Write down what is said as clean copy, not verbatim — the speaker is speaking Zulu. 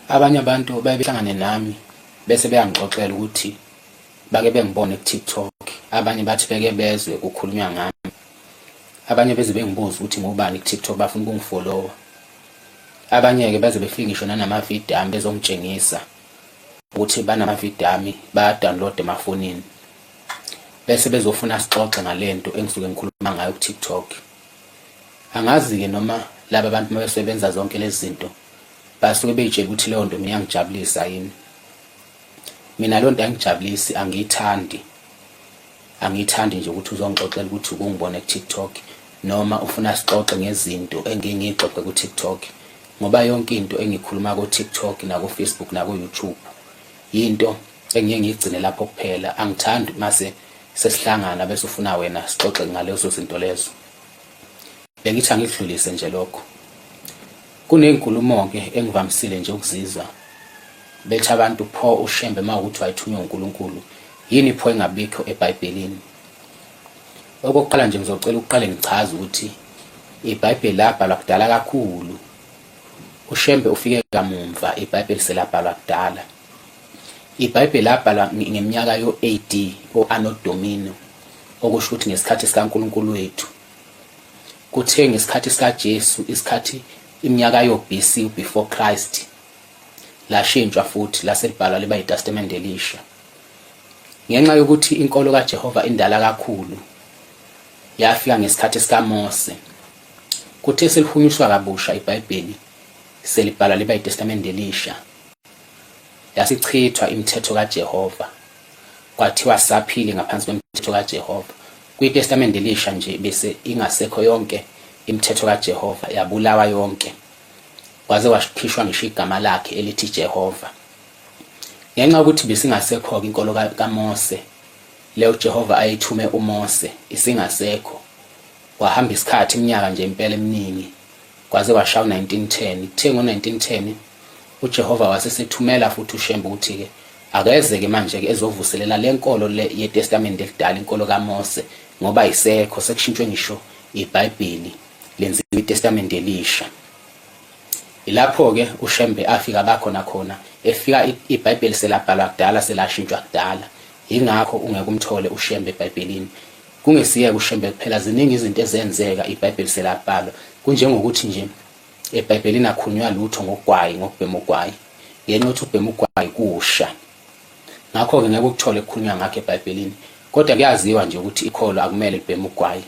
Abanye abantu bayebehlangane nami bese beyangixoxela ukuthi bake bengibone ku-TikTok, abanye bathi beke bezwe kukhulunywa ngami, abanye beze bengibuza ukuthi ngubani ku-TikTok bafuna ukungifollowa. Abanye-ke baze befike ngisho nanamavidiyo ami bezongitshengisa ukuthi banamavidiyo ami baya-download emafonini, bese bezofuna sixoxe ngalento engisuke ngikhuluma ngayo ku-TikTok. Angazi-ke noma laba bantu mabesebenza zonke lezi zinto basuke beyitshela ukuthi leyo nto mina iyangijabulisa yini. Mina leyo nto ayingijabulisi, angiyithandi nje ukuthi uzongixoxela ukuthi ukungibona ku-TikTok noma ufuna sixoxe ngezinto engingixoxe ku-TikTok, ngoba yonke into engikhuluma ku-TikTok naku-Facebook naku-YouTube yinto engiye ngiyigcine lapho kuphela. Angithandi mase sesihlangana bese ufuna wena sixoxe ngalezo zinto lezo. Bengithi angikudlulise nje lokho. Kunenkulumo-ke engivamisile nje ukuzizwa bethi abantu pho uShembe mawukuthi wayithunywa uNkulunkulu yini pho engabikho eBhayibhelini. Okokuqala nje ngizocela ukuqale ngichaze ukuthi iBhayibheli labhalwa kudala kakhulu. uShembe ufike kamumva, iBhayibheli selabhalwa kudala. iBhayibheli labhalwa ngeminyaka yo-AD o-Anno Domini, okusho ukuthi ngesikhathi sikaNkulunkulu wethu. Kuthe ngesikhathi sikaJesu, isikhathi iminyaka yo-BC, before Christ, lashintshwa futhi laselibhalwa liba iTestament elisha. Ngenxa yokuthi inkolo kaJehova indala kakhulu, yafika ngesikhathi sikaMose. Kuthe selihunyuswa kabusha iBhayibheli selibhalwa liba iTestament elisha, yasichithwa imithetho kaJehova, kwathiwa saphile ngaphansi kwemithetho kaJehova. KwiTestament elisha nje bese ingasekho yonke imithetho kaJehova, yabulawa yonke, kwaze wakhishwa ngisho igama lakhe elithi Jehova. Ngenxa yokuthi besingasekho inkolo kaMose, leyo Jehova ayithume uMose isingasekho, wahamba isikhathi iminyaka nje impela eminingi, kwaze washaya 1910. Kuthe ngo-1910 uJehova wasesethumela futhi uShembe ukuthi-ke akezeke manje-ke ezovuselela le nkolo le yeTestament elidala, inkolo kaMose, ngoba isekho sekushintshwe ngisho iBhayibheli lenziwe iTestament elisha. Ilapho-ke uShembe afika bakhona khona, efika iBhayibheli selabhalwa kudala, selashintshwa kudala. Yingakho ungeke umthole uShembe eBhayibhelini. Kungesiyeke uShembe kuphela, ziningi izinto ezenzeka iBhayibheli selabhalwa, kunjengokuthi nje eBhayibhelini akhunywa lutho ngogwayi, ngokubhema ugwayi, ngenxa yokuthi ukubhema ugwayi kusha. Ngakho-ke ngeke ukuthole kukhulunywa ngakho eBhayibhelini, kodwa kuyaziwa nje ukuthi ikholo akumele libheme ugwayi.